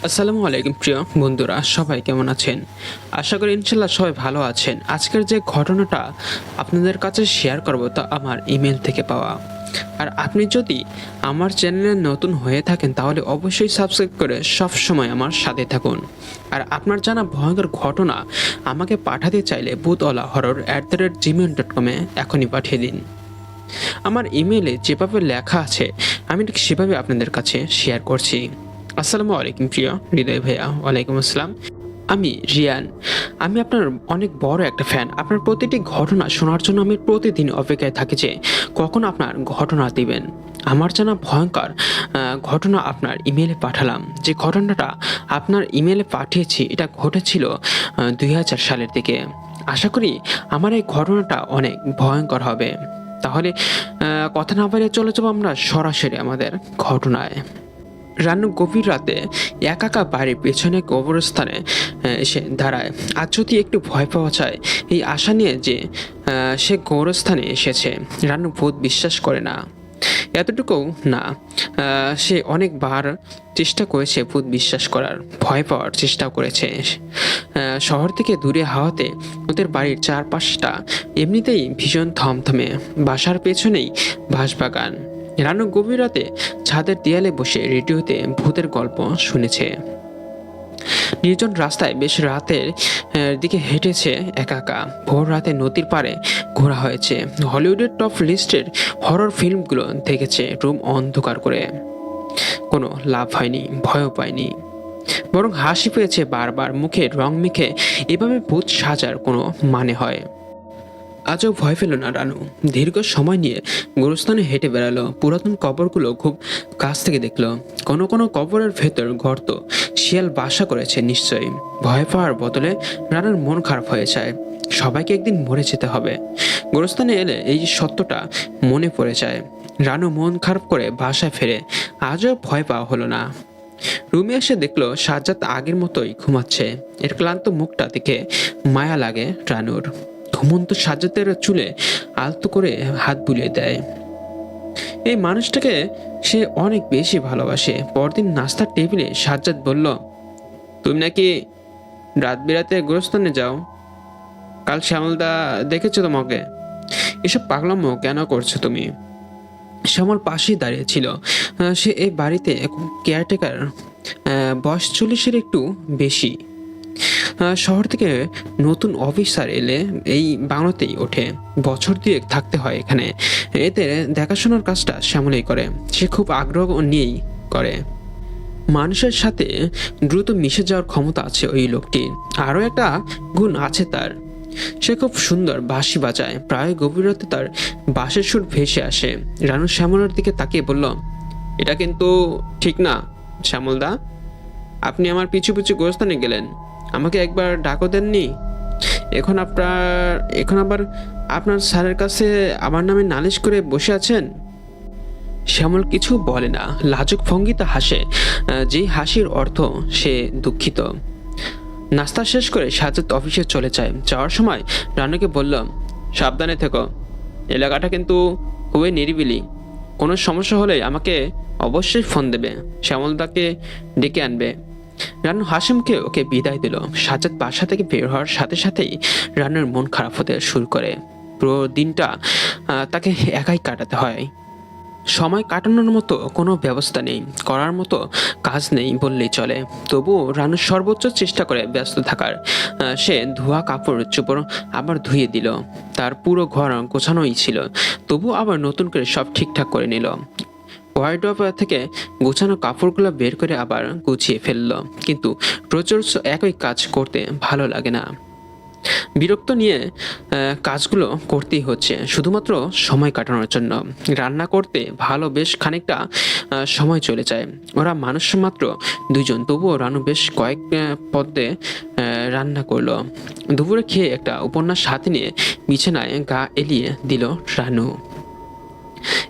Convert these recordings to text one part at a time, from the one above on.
আসসালামু আলাইকুম প্রিয় বন্ধুরা, সবাই কেমন আছেন? আশা করি ইনশাল্লাহ সবাই ভালো আছেন। আজকের যে ঘটনাটা আপনাদের কাছে শেয়ার করব তা আমার ইমেল থেকে পাওয়া। আর আপনি যদি আমার চ্যানেলে নতুন হয়ে থাকেন তাহলে অবশ্যই সাবস্ক্রাইব করে সব সময় আমার সাথে থাকুন। আর আপনার জানা ভয়ঙ্কর ঘটনা আমাকে পাঠাতে চাইলে boothwalahorror@gmail.com এখনই পাঠিয়ে দিন। আমার ইমেলে যেভাবে লেখা আছে আমি ঠিক সেভাবে আপনাদের কাছে শেয়ার করছি। আসসালামু আলাইকুম প্রিয় হৃদয় ভাইয়া। ওয়ালাইকুম আসসালাম। আমি রিয়ান। আমি আপনার অনেক বড় একটা ফ্যান। আপনার প্রতিটি ঘটনা শোনার জন্য আমি প্রতিদিন অপেক্ষায় থাকি যে কখন আপনার ঘটনা দিবেন। আমার জানা ভয়ঙ্কর ঘটনা আপনার ইমেলে পাঠালাম। যে ঘটনাটা আপনার ইমেলে পাঠিয়েছি এটা ঘটেছিল 2000 সালের দিকে। আশা করি আমার এই ঘটনাটা অনেক ভয়ঙ্কর হবে। তাহলে কথা না বাড়িয়ে চলে যাবো আমরা সরাসরি আমাদের ঘটনায়। রানু গভীর রাতে একা বাড়ির পেছনে কবরস্থানে এসে দাঁড়ায়। আজ যদি একটু ভয় পাওয়া যায় এই আশা নিয়ে যে সে কবরস্থানে এসেছে। রানু ভূত বিশ্বাস করে না, এতটুকু না, সে অনেকবার চেষ্টা করেছে ভূত বিশ্বাস করার, ভয় পাওয়ার চেষ্টা করেছে। শহর থেকে দূরে হাওয়াতে ওদের বাড়ির চারপাশটা এমনিতেই ভীষণ থমথমে। বাসার পেছনেই বাঁশবাগান। রানু গভীর রাতে ছাদের দেয়ালে বসে রেডিওতে ভূতের গল্প শুনেছে। নির্জন রাস্তায় বেশ রাতের দিকে হেঁটেছে একা। ভোর রাতে নদীর পাড়ে ঘোরা হয়েছে। হলিউডের টপ লিস্টের হরর ফিল্মগুলো দেখেছে। রুম অন্ধকার করে কোনো লাভ হয়নি, ভয়ও পায়নি, বরং হাসি পেয়েছে বারবার। মুখে রং মেখে এভাবে ভূত সাজার কোনো মানে হয়? আজও ভয় পেল না রানু। দীর্ঘ সময় নিয়ে গোরস্থানে হেঁটে বেড়ালো। পুরাতন কবরগুলো খুব কাছ থেকে দেখলো। কোনো কোনো কবরের ভেতর গর্ত, শিয়াল বাসা করেছে নিশ্চয়ই। ভয় পাওয়ার বদলে রানুর মন খারাপ হয়ে যায়। সবাইকে একদিন মরে যেতে হবে। গোরস্থানে এলে এই সত্যটা মনে পড়ে যায়। রানু মন খারাপ করে বাসায় ফেরে। আজও ভয় পাওয়া হলো না। রুমে এসে দেখলো সাজ্জাদ আগের মতোই ঘুমাচ্ছে। এর ক্লান্ত মুখটা দেখে মায়া লাগে রানুর। ঘুমন্ত সাজ্জাদের চুলে আলতো করে হাত বুলিয়ে দেয়। এই মানুষটাকে সে অনেক বেশি ভালোবাসে। পরদিন নাস্তার টেবিলে সাজ্জাদ বলল, তুমি নাকি রাত বিরাতে গোরস্থানে যাও? কাল শ্যামলদা দেখেছো তোমাকে। এসব পাগলামো কেন করছো তুমি? শ্যামল পাশেই দাঁড়িয়ে ছিল। সে এই বাড়িতে কেয়ারটেকার। বয়স 40-এর একটু বেশি। শহর থেকে নতুন অফিসার এলে এই বাংলোতেই ওঠে। বছর দুয়েক থাকতে হয় এখানে। এতে দেখাশোনার কাজটা শ্যামলেই করে। সে খুব আগ্রহ নিয়েই করে। মানুষের সাথে দ্রুত মিশে যাওয়ার ক্ষমতা আছে ওই লোকটির। আরও একটা গুণ আছে তার, সে খুব সুন্দর বাঁশি বাজায়। প্রায় গভীর রাতে তার বাঁশের সুর ভেসে আসে। রানু শ্যামলের দিকে তাকিয়ে বলল, এটা কিন্তু ঠিক না শ্যামলদা। আপনি আমার পিছু পিছু গোরস্থানে গেলেন, আমাকে একবার ডাকও দেননি। এখন আবার আপনার স্যারের কাছে আমার নামে নালিশ করে বসে আছেন। শ্যামল কিছু বলে না, লাজুক ভঙ্গিতে হাসে, যেই হাসির অর্থ সে দুঃখিত। নাস্তা শেষ করে সাজ্জাদ অফিসে চলে যায়। যাওয়ার সময় রানুকে বলল, সাবধানে থেকো, এলাকাটা কিন্তু খুবই নিরিবিলি। কোনো সমস্যা হলে আমাকে অবশ্যই ফোন দেবে, শ্যামলদাকে ডেকে আনবে। রানু হাসি মুখে ওকে বিদায় দিল। সাজ্জাদ বাসা থেকে বের হওয়ার সাথে সাথেই রানুর মন খারাপ হতে শুরু করে। পুরো দিনটা তাকে একাই কাটাতে হয়। সময় কাটানোর মতো কোনো ব্যবস্থা নেই, করার মতো কাজ নেই বললেই চলে। তবুও রানু সর্বোচ্চ চেষ্টা করে ব্যস্ত থাকার। সে ধোয়া কাপড় চোপড় আবার ধুয়ে দিল। তার পুরো ঘর গোছানোই ছিল, তবু আবার নতুন করে সব ঠিকঠাক করে নিল। ওয়ার্ডরোব থেকে গোছানো কাপড়গুলো বের করে আবার গুছিয়ে ফেললো। কিন্তু রোজ রোজ একই কাজ করতে ভালো লাগে না। বিরক্ত নিয়ে কাজগুলো করতেই হচ্ছে শুধুমাত্র সময় কাটানোর জন্য। রান্না করতে ভালো বেশ খানিকটা সময় চলে যায়। ওরা মানুষ মাত্র দুইজন, তবুও রানু বেশ কয়েক পদে রান্না করলো। দুপুরে খেয়ে একটা উপন্যাস হাতে নিয়ে বিছানায় গা এলিয়ে দিল রানু।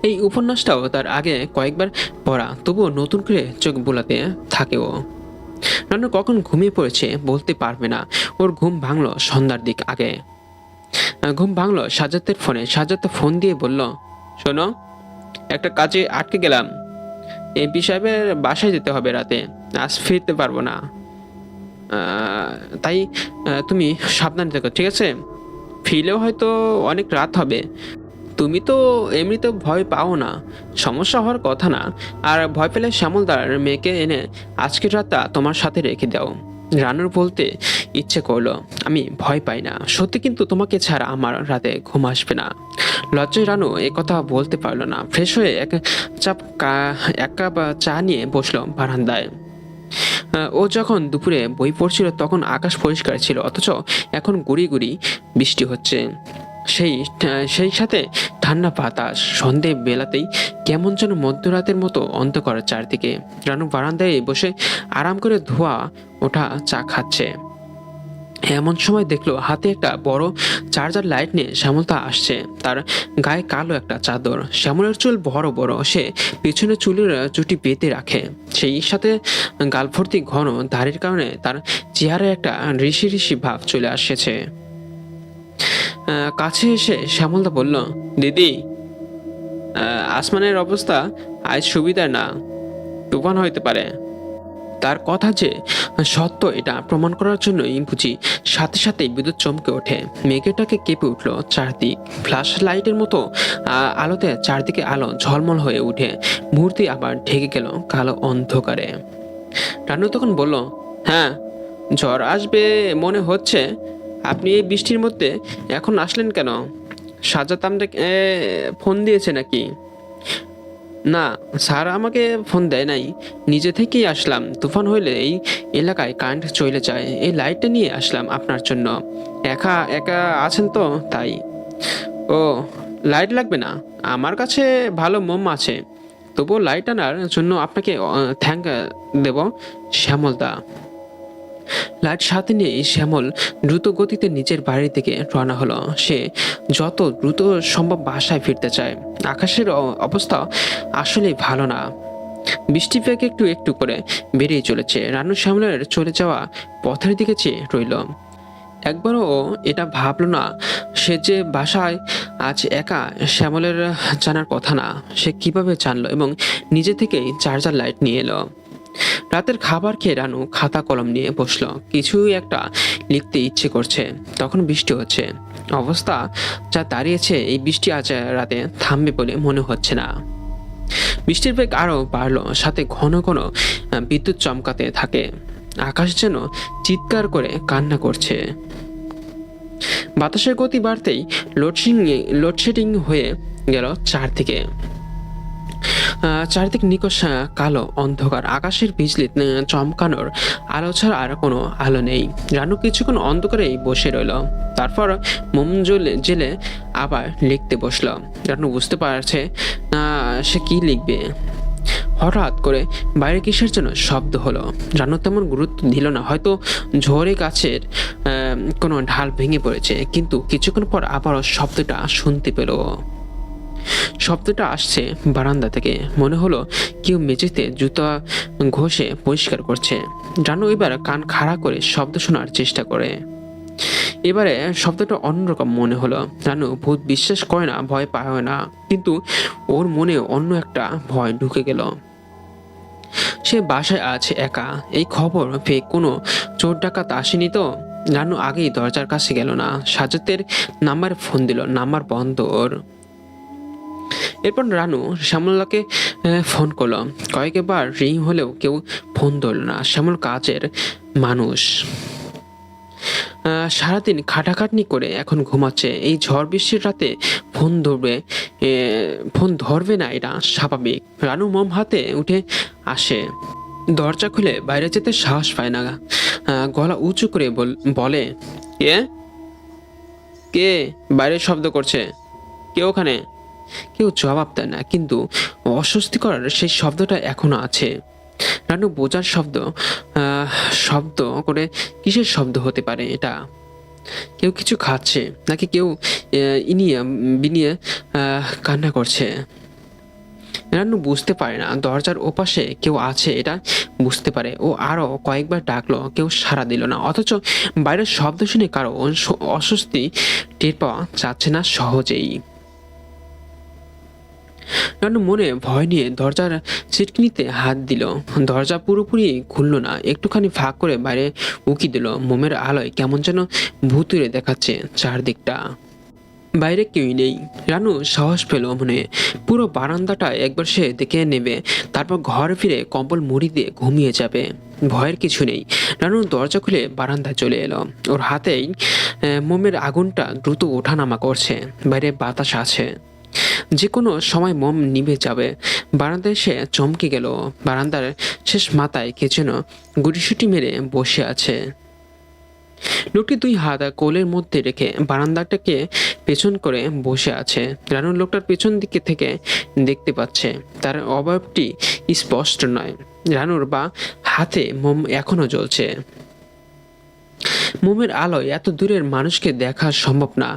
এই উপন্যাসটাও তার আগে কয়েকবার পড়া, তবুও নতুন করে চোখ বোলাতে থাকে ও। রানু কখন ঘুমিয়ে পড়েছে বলতে পারবে না। ওর ঘুম ভাঙলো সন্ধ্যার দিক আগে। ঘুম ভাঙলো সাজ্জাদের ফোনে। সাজ্জাদ ফোন দিয়ে বলল, শোনো, একটা কাজে আটকে গেলাম। এমপি সাহেবের বাসায় যেতে হবে রাতে। আজ ফিরতে পারবো না। তাই তুমি সাবধানে থেকো, ঠিক আছে? ফিরলেও হয়তো অনেক রাত হবে। তুমি তো এমনিতেও ভয় পাও না, সমস্যা হওয়ার কথা না। আর ভয় পেলে শ্যামলদার মেয়েকে এনে আজকের রাতটা তোমার সাথে রেখে দাও। রানুর বলতে ইচ্ছে করলো, আমি ভয় পাই না সত্যি, কিন্তু তোমাকে ছাড়া আমার রাতে ঘুম আসবে না। লজ্জায় রানু কথা বলতে পারলো না। ফ্রেশ হয়ে এক কাপ চা নিয়ে বসলো বারান্দায়। ও যখন দুপুরে বই পড়ছিল তখন আকাশ পরিষ্কার ছিল, অথচ এখন গুড়ি গুড়ি বৃষ্টি হচ্ছে। সেই সেই সাথে ঠান্ডা বাতাস। সন্ধে বেলাতেই কেমন যেন মধ্যরাতের মতো অন্ধকার চারদিকে। রানু বারান্দায় বসে আরাম করে ধোয়া ওঠা চা খাচ্ছে। এমন সময় দেখলো হাতে একটা বড় চার্জার লাইট নিয়ে শ্যামলতা আসছে। তার গায়ে কালো একটা চাদর, শ্যামলের চুল বড় বড়, সে পিছনে চুলের চুটি বেঁধে রাখে। সেই সাথে গাল ভর্তি ঘন দাড়ির কারণে তার চেহারায় একটা ঋষি ঋষি ভাব চলে আসছে। কাছে এসে শ্যামলদা বলল, দিদি, আসমানের অবস্থা আজ সুবিধার না, তুফান হইতে পারে। তার কথা যে সত্য এটা প্রমাণ করার জন্যই বুঝি সাথে সাথেই বিদ্যুৎ চমকে ওঠে। মেঘেটাকে কেঁপে উঠল চারদিক। ফ্ল্যাশ লাইটের মতো আলোতে চারদিকে আলো ঝলমল হয়ে উঠে মুহূর্তে আবার ঢেকে গেল কালো অন্ধকারে। রানু তখন বলল, হ্যাঁ, ঝড় আসবে মনে হচ্ছে। আপনি এই বৃষ্টির মধ্যে এখন আসলেন কেন? সাজ্জাদ আপনাকে ফোন দিয়েছে নাকি? না, স্যার আমাকে ফোন দেয় নাই, নিজে থেকেই আসলাম। তুফান হইলে এই এলাকায় কারেন্ট চলে যায়, এই লাইটটা নিয়ে আসলাম আপনার জন্য। একা একা আছেন তো তাই। ও, লাইট লাগবে না, আমার কাছে ভালো মোম আছে। তবুও লাইট আনার জন্য আপনাকে থ্যাঙ্ক দেব শ্যামলদা। লাইট সাথে নিয়ে শ্যামল দ্রুত গতিতে নিজের বাড়ি থেকে রওনা হলো। সে যত দ্রুত সম্ভব বাসায় ফিরতে চায়। আকাশের অবস্থা আসলেই ভালো না। বৃষ্টি বেগ একটু একটু করে বেরিয়ে চলেছে। রানু শ্যামলের চলে যাওয়া পথের দিকে চেয়ে রইল। একবারও ও এটা ভাবলো না সে যে বাসায় আজ একা। শ্যামলের জানার কথা না, সে কিভাবে জানলো এবং নিজে থেকেই চার্জার লাইট নিয়ে এলো। রাতের খাবার খেয়ে রানু খাতা কলম নিয়ে বসলো। কিছুই একটা লিখতে ইচ্ছে করছে। তখন বৃষ্টি হচ্ছে। অবস্থা যা দাঁড়িয়েছে, এই বৃষ্টি আজ রাতে থামবে বলে মনে হচ্ছে না। বৃষ্টির বেগ আরো বাড়লো, সাথে ঘন ঘন বিদ্যুৎ চমকাতে থাকে। আকাশ যেন চিৎকার করে কান্না করছে। বাতাসের গতি বাড়তেই লোডশেডিং হয়ে গেল চারদিকে। চারিদিক নিকষ কালো অন্ধকার। আকাশের বিজলি চমকানোর আলো ছাড়া আর কোনো আলো নেই। রানু কিছুক্ষণ অন্ধকারেই বসে রইল। তারপর মোম জেলে আবার লিখতে বসলো। রানু বুঝতে পারছে না সে কি লিখবে। হঠাৎ করে বাইরে কিসের জন্য শব্দ হলো। রানু তেমন গুরুত্ব দিল না, হয়তো ঝড়ে গাছের কোনো ঢাল ভেঙে পড়েছে। কিন্তু কিছুক্ষণ পর আবারও শব্দটা শুনতে পেল। শব্দটা আসছে বারান্দা থেকে। মনে হলো কেউ মেঝেতে জুতা ঘষে পরিষ্কার করছে। রানু এবার কান খাড়া করে শব্দ শোনার চেষ্টা করে। এবারে শব্দটা অন্যরকম মনে হলো। রানু ভূত বিশ্বাস করে না, ভয় পায় না, কিন্তু ওর মনে অন্য একটা ভয় ঢুকে গেল। সে বাসায় আছে একা। এই খবর পেয়ে কোনো চোর ডাকাত আসেনি তো? রানু আগেই দরজার কাছে গেল না, সাজ্জাদের নাম্বারে ফোন দিল। নাম্বার বন্ধ ওর। এরপর রানু শ্যামলাকে ফোন করলো। কয়েকবার রিং হলেও কেউ ফোন ধরল না। শ্যামল কাজের মানুষ, সারাদিন খাটাখাটনি করে এখন ঘুমাচ্ছে। এই ঝড় বৃষ্টির রাতে ফোন ধরবে না, এটা স্বাভাবিক। রানু মোম হাতে উঠে আসে। দরজা খুলে বাইরে যেতে সাহস পায় না। গলা উঁচু করে বলে, কে বাইরে শব্দ করছে? কে ওখানে? কেউ জবাব দেয় না, কিন্তু অস্বস্তি করার সেই শব্দটা এখনো আছে। রানু বোঝার শব্দ করে কিসের শব্দ হতে পারে এটা? কেউ কিছু খাচ্ছে নাকি কেউ ইনিয়ে বিনিয়ে কান্না করছে? রানু বুঝতে পারে না। দরজার ওপাশে কেউ আছে এটা বুঝতে পারে। ও আরো কয়েকবার ডাকলো, কেউ সাড়া দিল না। অথচ বাইরের শব্দ শুনে কারো অস্বস্তি টের পাওয়া যাচ্ছে না সহজেই। রানু মনে ভয় নিয়ে দরজার ছিটকিনিতে হাত দিল। দরজা পুরোপুরি খুলল না, একটুখানি ফাঁক করে বাইরে উকি দিল। মোমের আলোয় কেমন যেন ভুতুড়ে দেখাচ্ছে চারদিকটা। বাইরে কেউই নেই। রানু সাহস পেল মনে। পুরো বারান্দাটা একবার সে দেখে নেবে, তারপর ঘরে ফিরে কম্বল মুড়ি দিয়ে ঘুমিয়ে যাবে। ভয়ের কিছু নেই। রানু দরজা খুলে বারান্দায় চলে এলো। ওর হাতেই মোমের আগুনটা দ্রুত ওঠানামা করছে। বাইরে বাতাস আছে, যে কোনো সময় মোম নিভে যাবে। বারান্দায় এসে চমকে গেল। বারান্দার শেষ মাথায় কে যেন গুটিসুটি মেরে বসে আছে। লোকটি দুই হাত কোলের মধ্যে রেখে বারান্দাটাকে পেছন করে বসে আছে। রানু লোকটার পেছন দিকে থেকে দেখতে পাচ্ছে, তার অবয়বটি স্পষ্ট নয়। রানুর বা হাতে মোম এখনো জ্বলছে। মোমের আলোয় এত দূরের মানুষকে দেখা সম্ভব না।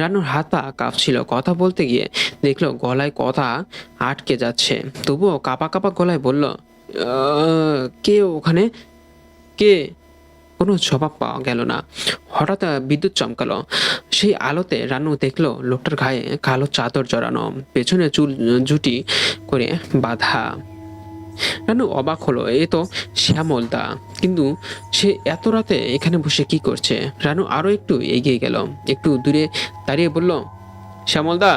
রানুর হাত পা কাঁপছিল। কথা বলতে গিয়ে দেখলো গলায় কথা আটকে যাচ্ছে, তবুও কাঁপা কাঁপা গলায় বলল, কে ওখানে, কে? কোনো জবাব পাওয়া গেল না। হঠাৎ বিদ্যুৎ চমকালো। সেই আলোতে রানু দেখলো লোকটার গায়ে কালো চাদর জড়ানো, পেছনে চুল জুটি করে বাঁধা। রানু অবাক হলো, এ তো শ্যামল দা, কিন্তু সে এত রাতে এখানে বসে কি করছে? রানু আরো একটু এগিয়ে গেল, একটু দূরে দাঁড়িয়ে বলল, শ্যামল দা,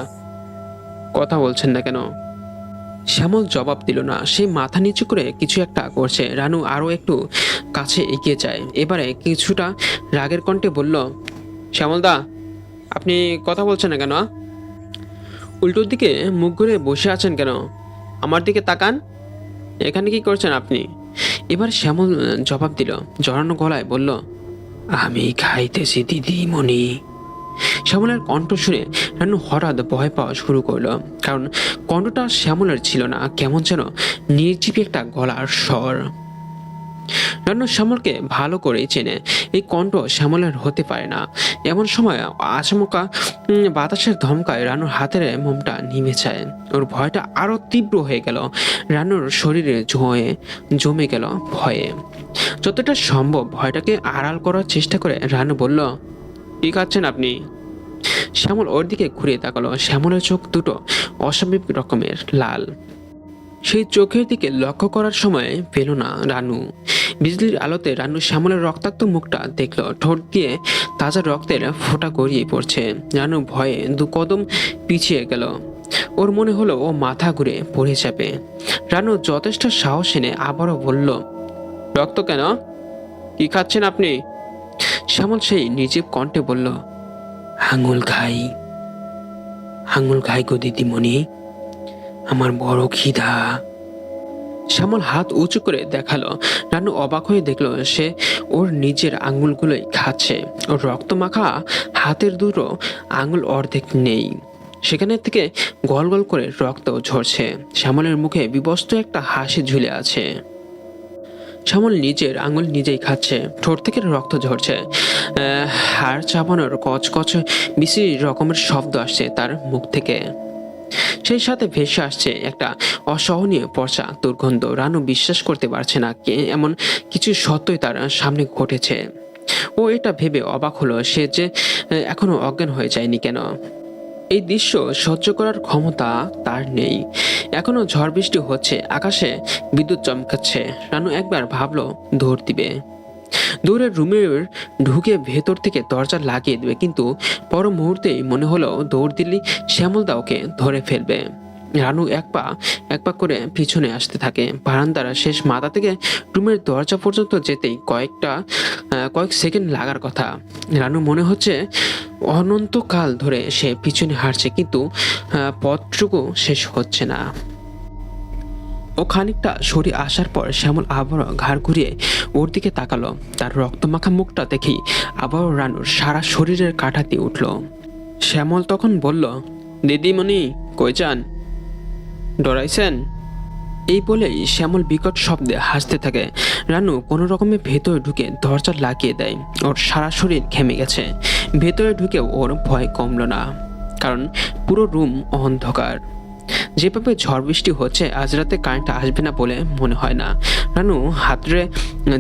কথা বলছেন না কেন? শ্যামল জবাব দিল না। সে মাথা নিচু করে কিছু একটা করছে। রানু আরো একটু কাছে এগিয়ে যায়। এবারে কিছুটা রাগের কণ্ঠে বলল, শ্যামল দা, আপনি কথা বলছেন না কেন? উল্টোর দিকে মুখ ঘুরে বসে আছেন কেন? আমার দিকে তাকান, এখানে কি করছেন আপনি? এবার শ্যামল জবাব দিল, জড়ানো গলায় বলল, আমি খাইতেছি দিদিমণি। শ্যামলের কণ্ঠ শুনে রানু হঠাৎ ভয় পাওয়া শুরু করলো, কারণ কণ্ঠটা শ্যামলের ছিল না, কেমন যেন নির্জীব একটা গলার স্বর। রানু শ্যামলকে ভালো করে চেনে, এই কণ্ঠ শ্যামলের হতে পারে না। এমন সময় আচমকা বাতাসের ধমকায় রানুর হাতের মোমটা নিভে যায়। ওর ভয়টা আরো তীব্র হয়ে গেল। রানুর শরীরে জমে গেল ভয়ে। যতটা সম্ভব ভয়টাকে আড়াল করার চেষ্টা করে রানু বলল, কি খাচ্ছেন আপনি? শ্যামল ওর দিকে ঘুরে তাকালো। শ্যামলের চোখ দুটো অস্বাভাবিক রকমের লাল। সেই চোখের দিকে লক্ষ্য করার সময় পেল না রানু। বিজলির আলোতে রানু শ্যামলের রক্তাক্ত মুখটা দেখলো। ঠোঁট দিয়ে তাজা রক্তের ফোঁটা গড়িয়ে পড়ছে। রানু ভয়ে দু কদম পিছিয়ে গেল। ওর মনে হলো ও মাথা ঘুরে পড়ে যাবে। রানু যথেষ্ট সাহস এনে আবারও বলল, রক্ত কেন? কি খাচ্ছেন আপনি? শ্যামল সেই নির্জীব কণ্ঠে বলল, আঙুল খাই, আঙুল খাই গো দিদিমণি, আমার বড় খিদা। শ্যামল হাত উঁচু করে দেখালো। রানু অবাক হয়ে দেখলো সে ওর নিজের আঙুলগুলোই খাচ্ছে। ওর রক্ত মাখা হাতের দুটো আঙুল অর্ধেক নেই, সেখানে থেকে গল গল করে রক্ত ঝরছে। শ্যামলের মুখে বিবস্ত্র একটা হাসি ঝুলে আছে। শ্যামল নিজের আঙুল নিজেই খাচ্ছে, ঠোঁট থেকে রক্ত ঝরছে। হাড় চাপানোর কচকচ বিশ্রী রকমের শব্দ আসছে তার মুখ থেকে। সেই সাথে ভেসে আসছে একটা অসহনীয় পচা দুর্গন্ধ। রানু বিশ্বাস করতে পারছে না এমন কিছু সত্যই তার সামনে ঘটেছে। ও এটা ভেবে অবাক হলো, সে যে এখনো অজ্ঞান হয়ে যায়নি কেন। এই দৃশ্য সহ্য করার ক্ষমতা তার নেই। এখনো ঝড় বৃষ্টি হচ্ছে, আকাশে বিদ্যুৎ চমকাচ্ছে। রানু একবার ভাবলো দৌড় দিবে, দৌড়ের রুমের ঢুকে ভেতর থেকে দরজা লাগিয়ে দেবে, কিন্তু পর মুহূর্তেই মনে হলো দৌড় দিলে শ্যামলদা ওকে ধরে ফেলবে। রানু এক পা করে পিছনে আসতে থাকে। বারান্দার শেষ মাথা থেকে রুমের দরজা পর্যন্ত যেতেই কয়েক সেকেন্ড লাগার কথা। রানু মনে হচ্ছে অনন্তকাল ধরে সে পিছনে হাঁটছে, কিন্তু পথটুকু শেষ হচ্ছে না। ও খানিকটা সরে আসার পর শ্যামল আবারও ঘাড় ঘুরিয়ে ওর দিকে তাকালো। তার রক্তমাখা মুখটা দেখেই আবারও রানুর সারা শরীরের কাঁটা দিয়ে উঠল। শ্যামল তখন বলল, দিদিমণি কই যান? ডরাইছেন? এই বলেই শ্যামল বিকট শব্দে হাসতে থাকে। রানু কোনো রকমে ভেতরে ঢুকে দরজা লাগিয়ে দেয়। ওর সারা শরীর ঘেমে গেছে। ভেতরে ঢুকেও ওর ভয় কমল না, কারণ পুরো রুম অন্ধকার। যেভাবে ঝড় বৃষ্টি হচ্ছে, আজ রাতে কারেন্ট আসবে না বলে মনে হয় না। রানু হাতরে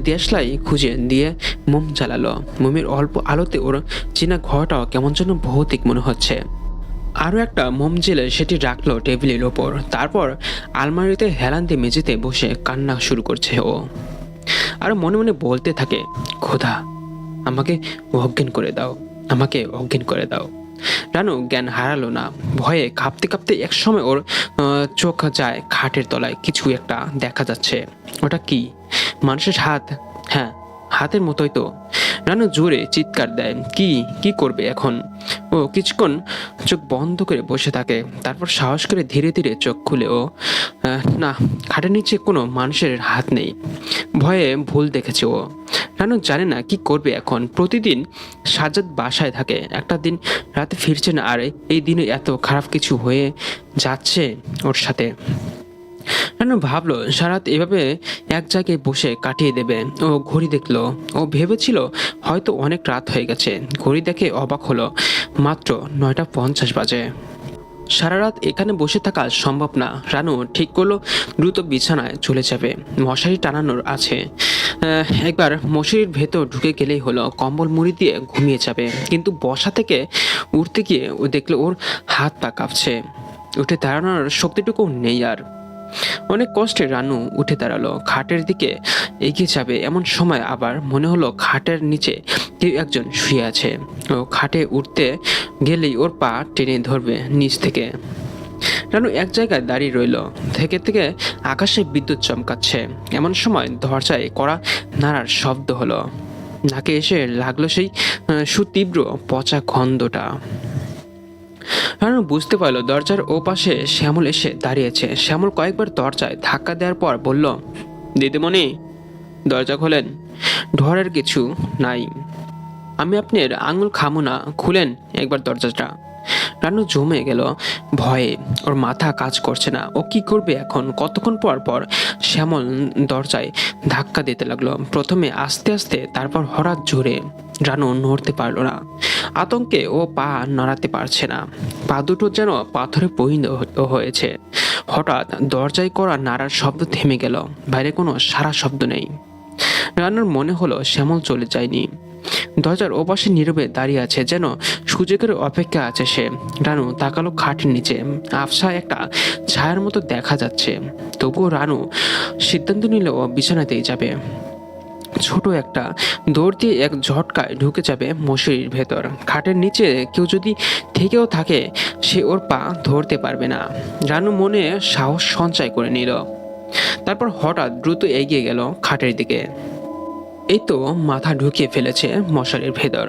দেশলাই খুঁজে দিয়ে মোম জ্বালালো। মোমের অল্প আলোতে ওর চেনা ঘরটাও কেমন যেন ভৌতিক মনে হচ্ছে। আরও একটা মোম জেলে সেটি রাখলো টেবিলের ওপর। তারপর আলমারিতে হেলান দিয়ে মেঝেতে বসে কান্না শুরু করছে ও। আর মনে মনে বলতে থাকে, খোদা আমাকে অজ্ঞান করে দাও, আমাকে অজ্ঞান করে দাও। রানু জ্ঞান হারালো না। ভয়ে কাঁপতে কাঁপতে একসময় ওর চোখ যায় খাটের তলায় কিছু একটা দেখা যাচ্ছে। ওটা কি? মানুষের হাত? হ্যাঁ, হাতের মতোই তো। রানু জোরে চিৎকার দেয়। কি কি করবে এখন? ও কিছুক্ষণ চোখ বন্ধ করে বসে থাকে, তারপর সাহস করে ধীরে ধীরে চোখ খুলে ও না, খাটের নিচে কোনো মানুষের হাত নেই। ভয়ে ভুল দেখেছে ও। রানু জানে না কি করবে এখন। প্রতিদিন সাজ্জাদ বাসায় থাকে, একটা দিন রাতে ফিরছে না, আর এই দিনে এত খারাপ কিছু হয়ে যাচ্ছে ওর সাথে। রানু ভাবলো সারাত এভাবে এক জায়গায় বসে কাটিয়ে দেবে। ও ঘড়ি দেখলো। ও ভেবেছিল হয়তো অনেক রাত হয়ে গেছে। ঘড়ি দেখে অবাক হলো, মাত্র 9:50 বাজে। সারা রাত এখানে বসে থাকা সম্ভব না। রানু ঠিক করলো দ্রুত বিছানায় চলে যাবে। মশারি টানানোর আছে, একবার মশারির ভেতর ঢুকে গেলেই হলো। কম্বল মুড়ি দিয়ে ঘুমিয়ে যাবে। কিন্তু বসা থেকে উঠতে গিয়ে ও দেখলো ওর হাত পা কাঁপছে। উঠে দাঁড়ানোর শক্তিটুকু নেই আর। অনেক কষ্টে রানু উঠে দাঁড়ালো, খাটের দিকে এগিয়ে যাবে। এমন সময় আবার মনে হলো খাটের নিচে কেউ একজন শুয়ে আছে। ও খাটে উঠতে গেলেই ওর পা টেনে ধরবে নিচ থেকে। রানু এক জায়গায় দাঁড়িয়ে রইল। থেকে থেকে আকাশে বিদ্যুৎ চমকাচ্ছে। এমন সময় দরজায় কড়া নাড়ার শব্দ হলো। নাকে এসে লাগলো সেই সুতীব্র পচা গন্ধটা। রানু বুঝতে পারলো দরজার ও পাশে শ্যামল এসে দাঁড়িয়েছে। শ্যামল কয়েকবার দরজায় ধাক্কা দেওয়ার পর বলল, দিদিমণি দরজা খোলেন। ঢরের কিছু নাই, আমি আপনার আঙুল খামু না, খুলেন একবার দরজাটা। রানু জমে গেল ভয়ে। ওর মাথা কাজ করছে না। ও কি করবে এখন? কতক্ষণ পর পর শ্যামল দরজায় ধাক্কা দিতে লাগলো, প্রথমে আস্তে আস্তে, তারপর হঠাৎ জোরে। রানু নড়তে পারলো না। আতঙ্কে ও পা নাড়াতে পারছে না। পা দুটো যেন পাথরে পরিণত হয়েছে। হঠাৎ দরজায় করা নাড়ার শব্দ থেমে গেল। বাইরে কোনো সারা শব্দ নেই। রানুর মনে হলো শ্যামল চলে যায়নি। দরজার ওপাশে নীরবে দাঁড়িয়ে আছে, যেন সুযোগের অপেক্ষা আছে সে। রানু তাকালো খাটের নিচে। আফসা একটা ছায়ার মতো দেখা যাচ্ছে। তবুও রানু সিদ্ধান্ত নিল ও বিছানাতেই যাবে। ছোট একটা দৌড় দিয়ে এক ঝটকায় ঢুকে যাবে মশারির ভেতর। খাটের নিচে কেউ যদি থেকেও থাকে, সে ওর পা ধরতে পারবে না। রানু মনে সাহস সঞ্চয় করে নিল। তারপর হঠাৎ দ্রুত এগিয়ে গেল খাটের দিকে। এই তো মাথা ঢুকিয়ে ফেলেছে মশারির ভেতর।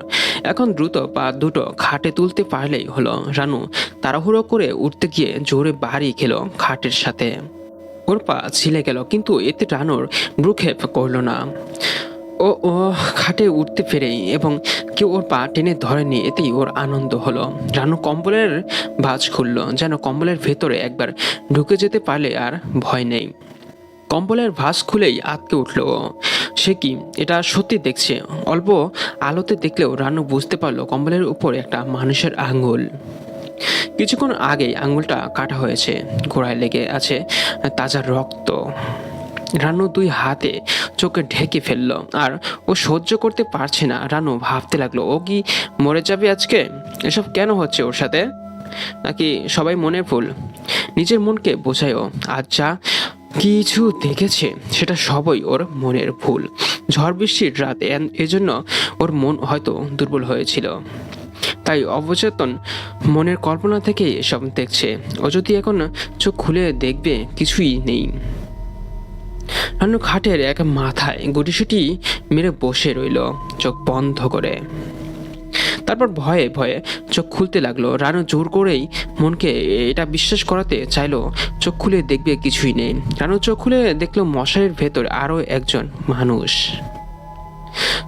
এখন দ্রুত পা দুটো খাটে তুলতে পারলেই হলো। রানু তাড়াহুড়ো করে উঠতে গিয়ে জোরে বাড়ি খেলো খাটের সাথে। ওর পা ছিলে গেল, কিন্তু এতে রানুর ভ্রুক্ষেপ করলো না। ও ও খাটে উঠতে পেরেই এবং কেউ ওর পা টেনে ধরেনি, এতেই ওর আনন্দ হলো। রানু কম্বলের ভাঁজ খুললো, যেন কম্বলের ভেতরে একবার ঢুকে যেতে পারলে আর ভয় নেই। কম্বলের ভাঁজ খুলেই আটকে উঠলো। সে কি এটা সত্যি দেখছে? অল্প আলোতে দেখলেও রানু বুঝতে পারলো কম্বলের উপর একটা মানুষের আঙ্গুল। কিছুক্ষণ আগেই আঙ্গুলটা কাটা হয়েছে, গোড়ায় লেগে আছে তাজা রক্ত। রানু দুই হাতে চোখে ঢেকে ফেললো। আর ও সহ্য করতে পারছে না। রানু ভাবতে লাগলো, ও কি মরে যাবে আজকে? এসব কেন হচ্ছে ওর সাথে? নাকি সবাই মনের ভুল? নিজের মনকে বোঝায়ও আজ যা কিছু দেখেছে সেটা সবই ওর মনের ভুল। ঝড় বৃষ্টির রাত, এজন্য ওর মন হয়তো দুর্বল হয়েছিল। তাই অবচেতন মনের কল্পনা থেকে এসব দেখছে। ও যদি এখন চোখ খুলে দেখবে কিছুই নেই। রানু খাটের এক মাথায় গুটিসুটি মেরে বসে রইল, চোখ বন্ধ করে। তারপর ভয়ে ভয়ে চোখ খুলতে লাগলো। রানু জোর করেই মনকে এটা বিশ্বাস করাতে চাইলো চোখ খুলে দেখবে কিছুই নেই। রানু চোখ খুলে দেখলো মশারির ভেতর আরো একজন মানুষ।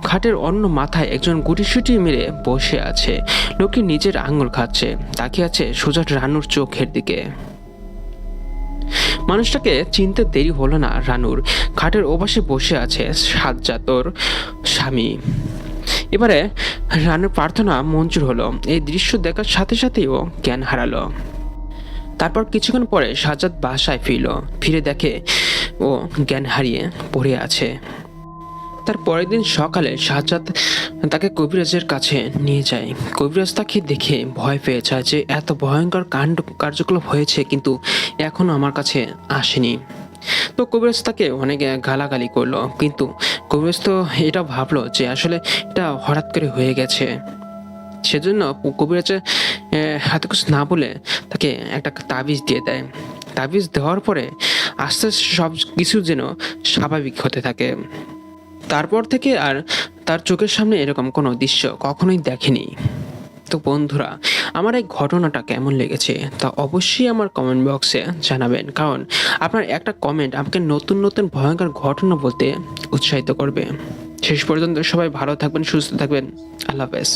খাটের অন্য মাথায় একজন গুটিসুটি মেরে বসে আছে। লোকটি নিজের আঙুল খাচ্ছে, তাকিয়ে আছে সোজা রানুর চোখের দিকে। মানুষটাকে চিনতে দেরি হলো না রানুর। খাটের ওপাশে বসে আছে সাজ্জাদ, ওর স্বামী। এবারে রানুর প্রার্থনা মঞ্জুর হলো। এই দৃশ্য দেখার সাথে সাথেই ও জ্ঞান হারালো। তারপর কিছুক্ষণ পরে সাজ্জাদ বাসায় ফিরল। ফিরে দেখে ও জ্ঞান হারিয়ে পড়ে আছে। তার পরের দিন সকালে সাজ্জাদ তাকে কবিরাজের কাছে নিয়ে যায়। কবিরাজ তাকে দেখে ভয় পেয়ে যায় যে এত ভয়ঙ্কর কার্যকলাপ হয়েছে, কিন্তু এখনো আমার কাছে আসেনি। তো কবিরাজ তাকে অনেক গালাগালি করলো, কিন্তু কবিরাজ তো এটা ভাবলো যে আসলে এটা হঠাৎ করে হয়ে গেছে। সেজন্য কবিরাজের হাতে কিছু না বলে তাকে একটা তাবিজ দিয়ে দেয়। তাবিজ দেওয়ার পরে আস্তে আস্তে সব কিছু যেন স্বাভাবিক হতে থাকে। তারপর থেকে আর তার চোখের সামনে এরকম কোনো দৃশ্য কখনোই দেখেনি। তো বন্ধুরা, আমার এই ঘটনাটা কেমন লেগেছে তা অবশ্যই আমার কমেন্ট বক্সে জানাবেন, কারণ আপনার একটা কমেন্ট আমাকে নতুন নতুন ভয়ঙ্কর ঘটনা বলতে উৎসাহিত করবে। শেষ পর্যন্ত সবাই ভালো থাকবেন, সুস্থ থাকবেন। আল্লাহ হাফেজ।